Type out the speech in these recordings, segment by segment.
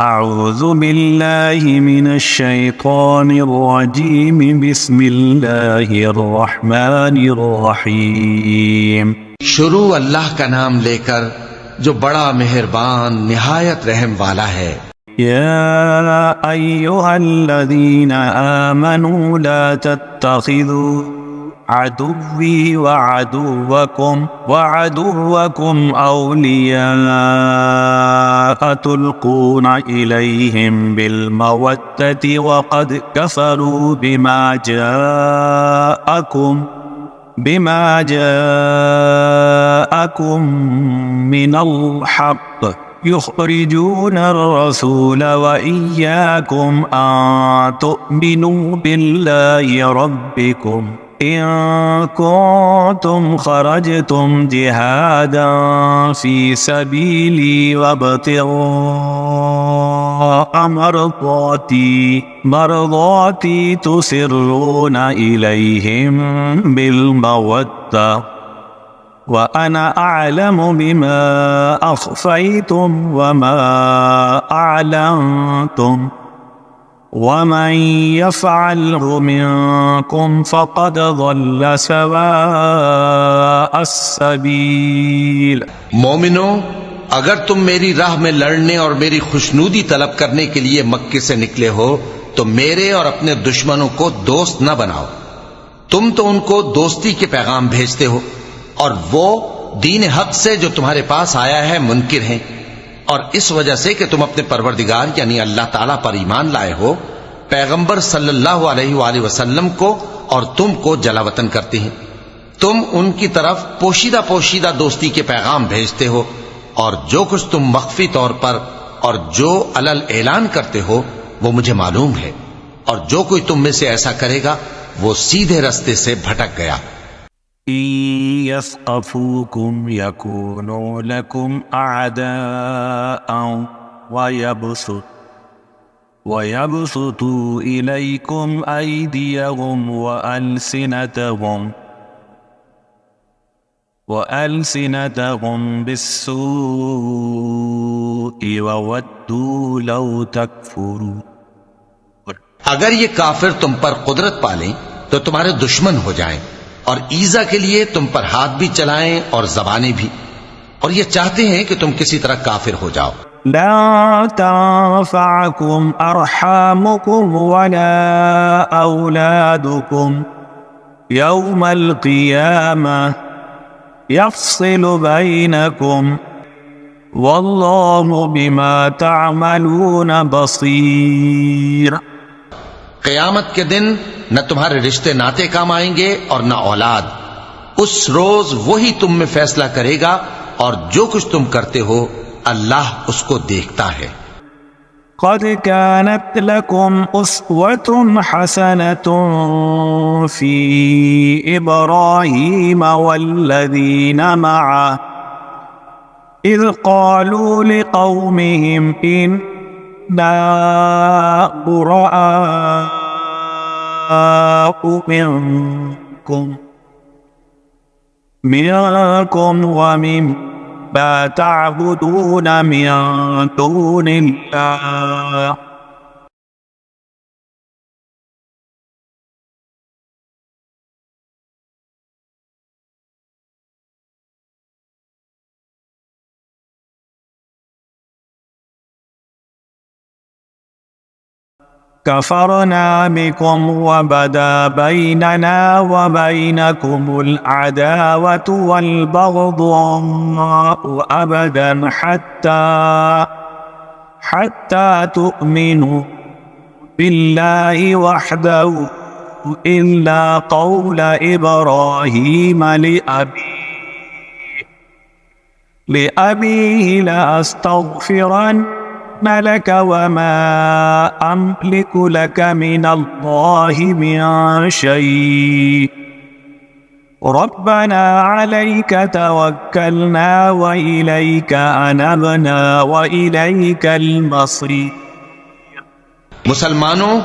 أعوذ بالله من الشيطان الرجيم بسم الله الرحمن الرحيم شروع اللہ کا نام لے کر جو بڑا مہربان نہایت رحم والا ہے۔ يا أيها الذين آمنوا لا تتخذوا عدوي وعدوكم أولياء تلقون إليهم بالمودة وقد كفروا بما جاءكم من الحق يخرجون الرسول وإياكم أن تؤمنوا بالله ربكم إن كنتم خرجتم جهادا في سبيلي وابتغاء مرضاتي تسرون إليهم بالمودة وأنا أعلم بما أخفيتم وما أعلنتم ومن يفعله منكم فقد ضل سواء السبيل۔ مومنو، اگر تم میری راہ میں لڑنے اور میری خوشنودی طلب کرنے کے لیے مکے سے نکلے ہو تو میرے اور اپنے دشمنوں کو دوست نہ بناؤ۔ تم تو ان کو دوستی کے پیغام بھیجتے ہو اور وہ دین حق سے جو تمہارے پاس آیا ہے منکر ہیں، اور اس وجہ سے کہ تم اپنے پروردگار یعنی اللہ تعالیٰ پر ایمان لائے ہو، پیغمبر صلی اللہ علیہ وآلہ وسلم کو اور تم کو جلا وطن کرتے ہیں۔ تم ان کی طرف پوشیدہ دوستی کے پیغام بھیجتے ہو، اور جو کچھ تم مخفی طور پر اور جو علل اعلان کرتے ہو وہ مجھے معلوم ہے، اور جو کوئی تم میں سے ایسا کرے گا وہ سیدھے رستے سے بھٹک گیا۔ إن يثقفوكم يكونوا لكم أعداء ويبسطوا إليكم أيديهم وألسنتهم بالسوء وودوا لو تكفرون۔ اگر یہ کافر تم پر قدرت پالیں تو تمہارے دشمن ہو جائیں، اور ایذا کے لیے تم پر ہاتھ بھی چلائیں اور زبانیں بھی، اور یہ چاہتے ہیں کہ تم کسی طرح کافر ہو جاؤ۔ لا تنفعكم أرحامكم ولا أولادكم يوم القيامة يفصل بينكم والله بما تعملون بصير۔ قیامت کے دن نہ تمہارے رشتے ناتے کام آئیں گے اور نہ اولاد۔ اس روز وہی تم میں فیصلہ کرے گا، اور جو کچھ تم کرتے ہو اللہ اس کو دیکھتا ہے۔ قد كانت لكم أسوة حسنة في إبراهيم والذين معه إذ قالوا لقومهم إنا براء منكم ومما تعبدون من دون الله كفرنا بكم وبدا بيننا وبينكم العداوة والبغضاء أبدا حتى تؤمنوا بالله وحده إلا قول إبراهيم لأبيه لأستغفرن لك وما أملك لك من الله من شيء ربنا عليك توكلنا وإليك أنبنا وإليك المصير۔ مسلمانوں،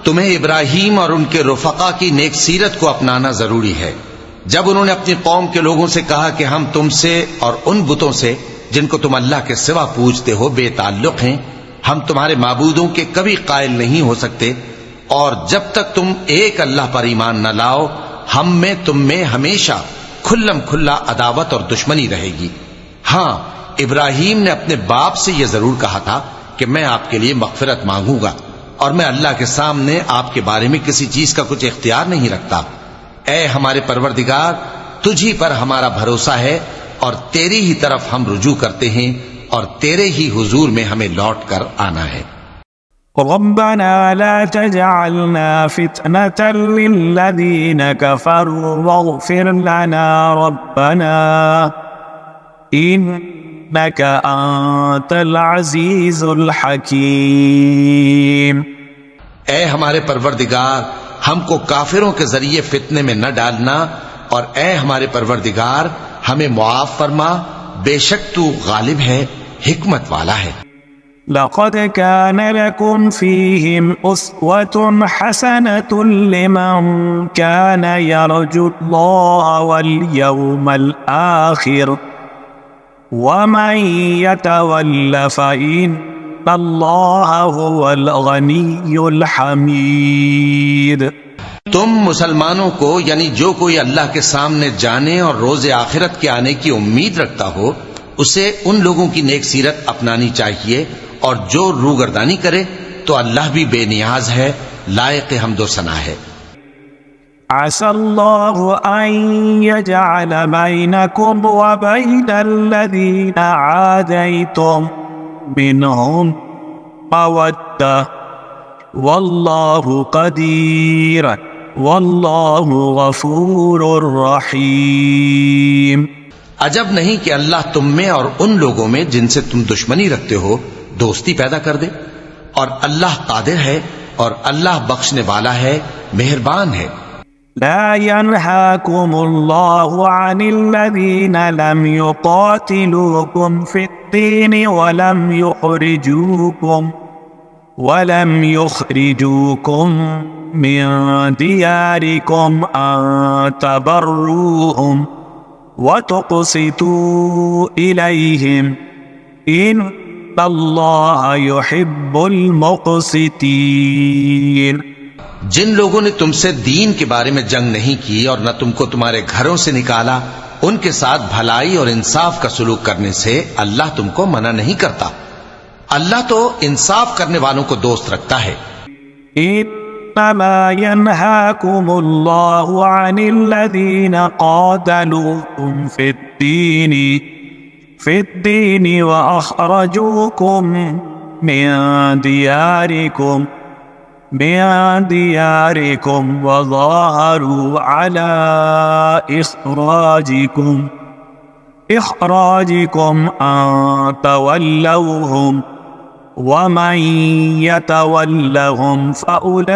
تمہیں ابراہیم اور ان کے رفقا کی نیک سیرت کو اپنانا ضروری ہے۔ جب انہوں نے اپنی قوم کے لوگوں سے کہا کہ ہم تم سے اور ان بتوں سے جن کو تم اللہ کے سوا پوجتے ہو بے تعلق ہیں، ہم تمہارے معبودوں کے کبھی قائل نہیں ہو سکتے، اور جب تک تم ایک اللہ پر ایمان نہ لاؤ ہم میں تم میں ہمیشہ کھلم کھلا عداوت اور دشمنی رہے گی۔ ہاں، ابراہیم نے اپنے باپ سے یہ ضرور کہا تھا کہ میں آپ کے لیے مغفرت مانگوں گا، اور میں اللہ کے سامنے آپ کے بارے میں کسی چیز کا کچھ اختیار نہیں رکھتا۔ اے ہمارے پروردگار، تجھی پر ہمارا بھروسہ ہے اور تیری ہی طرف ہم رجوع کرتے ہیں، اور تیرے ہی حضور میں ہمیں لوٹ کر آنا ہے۔ ربنا لا تجعلنا فتنة للذين كفروا واغفر لنا ربنا إنك أنت العزيز الحكيم۔ اے ہمارے پروردگار، ہم کو کافروں کے ذریعے فتنے میں نہ ڈالنا، اور اے ہمارے پروردگار ہمیں معاف فرما، بے شک تو غالب ہے، حکمت والا ہے۔ لقد كان لكم فيهم أسوة حسنة لمن كان يرجو الله واليوم الآخر ومن يتول فإن الله هو الغني الحميد۔ تم مسلمانوں کو، یعنی جو کوئی اللہ کے سامنے جانے اور روز آخرت کے آنے کی امید رکھتا ہو، اسے ان لوگوں کی نیک سیرت اپنانی چاہیے، اور جو روگردانی کرے تو اللہ بھی بے نیاز ہے، لائق حمد و ثنا ہے۔ عسى الله أن يجعل بينكم وبين الذين عاديتم منهم مودة والله قدير والله غفور رحيم۔ عجب نہیں کہ اللہ تم میں اور ان لوگوں میں جن سے تم دشمنی رکھتے ہو دوستی پیدا کر دے، اور اللہ قادر ہے، اور اللہ بخشنے والا ہے، مہربان ہے۔ لا ينهاكم الله عن الذين لم يقاتلوكم في الدين ولم يخرجوكم من دياركم أن تبروهم وتقسطوا إليهم إن اللہ يحب المقسطین۔ جن لوگوں نے تم سے دین کے بارے میں جنگ نہیں کی اور نہ تم کو تمہارے گھروں سے نکالا، ان کے ساتھ بھلائی اور انصاف کا سلوک کرنے سے اللہ تم کو منع نہیں کرتا۔ اللہ تو انصاف کرنے والوں کو دوست رکھتا ہے۔ انما ينهاكم اللہ عن الذین قاتلوكم في الدين وأخرجوكم من دياركم وظاهروا على إخراجكم أن تولوهم ومن يتولهم فأولئك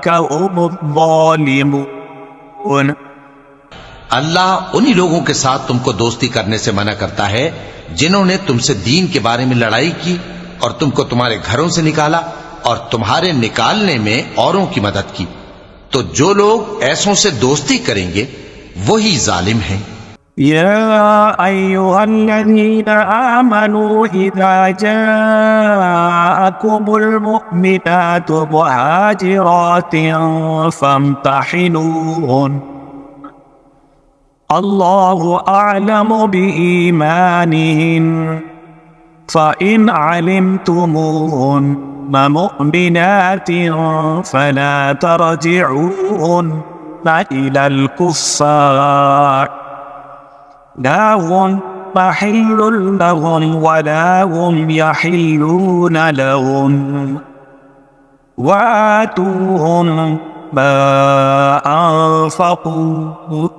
هم الظالمون۔ اللہ انہی لوگوں کے ساتھ تم کو دوستی کرنے سے منع کرتا ہے جنہوں نے تم سے دین کے بارے میں لڑائی کی اور تم کو تمہارے گھروں سے نکالا اور تمہارے نکالنے میں اوروں کی مدد کی، تو جو لوگ ایسوں سے دوستی کریں گے وہی ظالم ہیں۔ يا أيها الذين آمنوا إذا جاءكم المؤمنات مهاجرات فامتحنوهن الله أعلم بإيمانهن فإن علمتموهن مؤمنات فلا ترجعوهن إلى الكفار لا هم حل لهم ولا هم يحلون لهم وآتوهم ما أنفقوا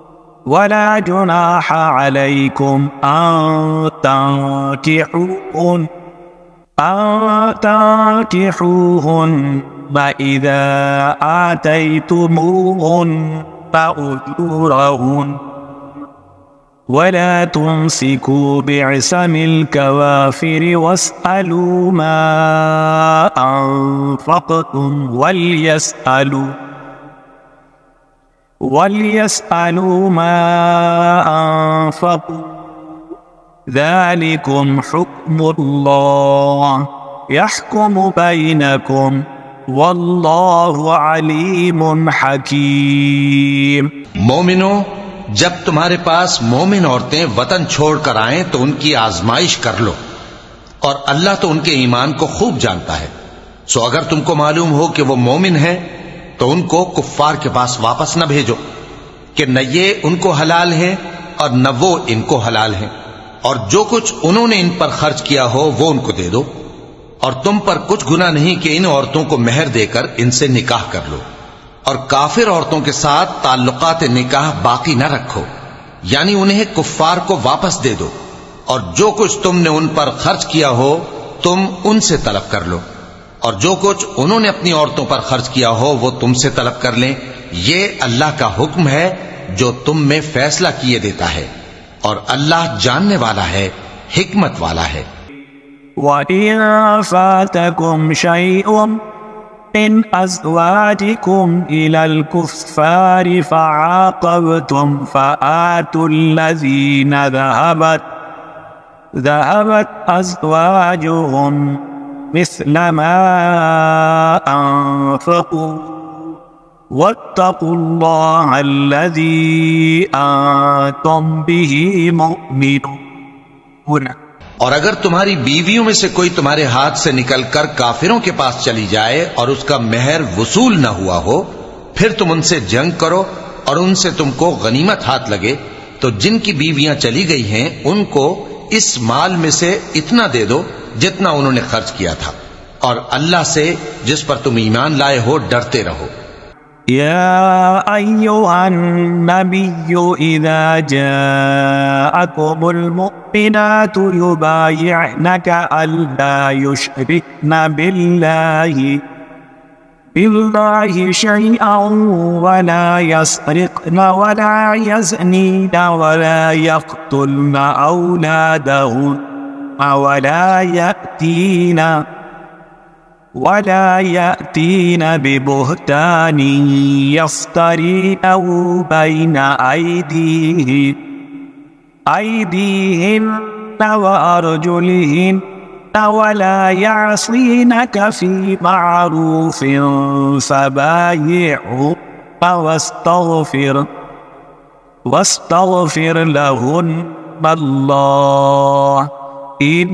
ولا جناح عليكم أن تنكحوهن إذا آتيتموهن أجورهن ولا تمسكوا بعصم الكوافر واسألوا ما أنفقتم وليسألوا ما أنفقوا ذلكم حكم الله يحكم بينكم والله عليم حكيم۔ مومنو، جب تمہارے پاس مومن عورتیں وطن چھوڑ کر آئیں تو ان کی آزمائش کر لو، اور اللہ تو ان کے ایمان کو خوب جانتا ہے۔ سو اگر تم کو معلوم ہو کہ وہ مومن ہیں تو ان کو کفار کے پاس واپس نہ بھیجو کہ نہ یہ ان کو حلال ہیں اور نہ وہ ان کو حلال ہیں، اور جو کچھ انہوں نے ان پر خرچ کیا ہو وہ ان کو دے دو، اور تم پر کچھ گناہ نہیں کہ ان عورتوں کو مہر دے کر ان سے نکاح کر لو، اور کافر عورتوں کے ساتھ تعلقات نکاح باقی نہ رکھو، یعنی انہیں کفار کو واپس دے دو، اور جو کچھ تم نے ان پر خرچ کیا ہو تم ان سے طلب کر لو، اور جو کچھ انہوں نے اپنی عورتوں پر خرچ کیا ہو وہ تم سے طلب کر لیں۔ یہ اللہ کا حکم ہے جو تم میں فیصلہ کیے دیتا ہے، اور اللہ جاننے والا ہے، حکمت والا ہے۔ وَإِن فَاتَكُمْ شَيْءٌ مِّنْ أَزْوَاجِكُمْ إِلَى الْكُفَّارِ فَعَاقَبْتُمْ فَآتُوا الَّذِينَ ذهبت أزواجهم مثل ما أنفقوا واتقوا الله الذي أنتم به مؤمنون۔ اور اگر تمہاری بیویوں میں سے کوئی تمہارے ہاتھ سے نکل کر کافروں کے پاس چلی جائے اور اس کا مہر وصول نہ ہوا ہو، پھر تم ان سے جنگ کرو اور ان سے تم کو غنیمت ہاتھ لگے، تو جن کی بیویاں چلی گئی ہیں ان کو اس مال میں سے اتنا دے دو جتنا انہوں نے خرچ کیا تھا، اور اللہ سے جس پر تم ایمان لائے ہو ڈرتے رہو۔ يا أيها النبي إذا جاءكم المؤمنات يبايعنك ألا يشركن بالله شيئا ولا يسرقن ولا يزنين ولا يقتلن أولادهن ولا يأتين ببهتان يفترينه بين أيديهن وأرجلهن ولا يعصينك في معروف فبايعهن واستغفر لهن الله إن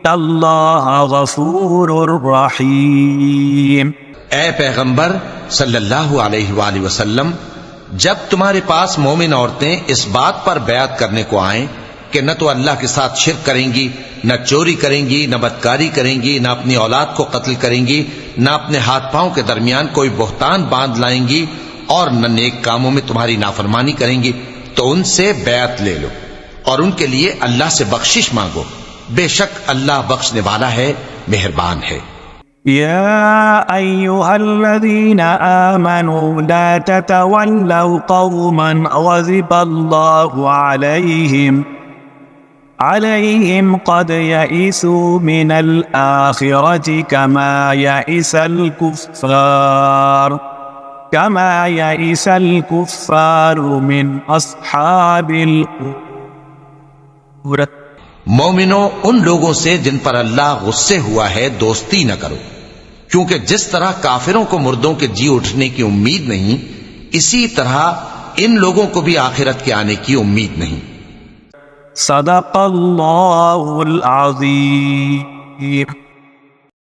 اللہ غفور رحیم۔ اے پیغمبر صلی اللہ علیہ وآلہ وسلم، جب تمہارے پاس مومن عورتیں اس بات پر بیعت کرنے کو آئیں کہ نہ تو اللہ کے ساتھ شرک کریں گی، نہ چوری کریں گی، نہ بدکاری کریں گی، نہ اپنی اولاد کو قتل کریں گی، نہ اپنے ہاتھ پاؤں کے درمیان کوئی بہتان باندھ لائیں گی، اور نہ نیک کاموں میں تمہاری نافرمانی کریں گی، تو ان سے بیعت لے لو اور ان کے لیے اللہ سے بخشش مانگو، بے شک اللہ بخشنے والا ہے، مہربان ہے۔ يا أيها الذين آمنوا لا تتولوا قوما غضب الله عليهم قد يئسوا من الآخرة كما يئس الكفار من أصحاب القبور۔ مومنو، ان لوگوں سے جن پر اللہ غصے ہوا ہے دوستی نہ کرو، کیونکہ جس طرح کافروں کو مردوں کے جی اٹھنے کی امید نہیں، اسی طرح ان لوگوں کو بھی آخرت کے آنے کی امید نہیں۔ صدق اللہ العظیم۔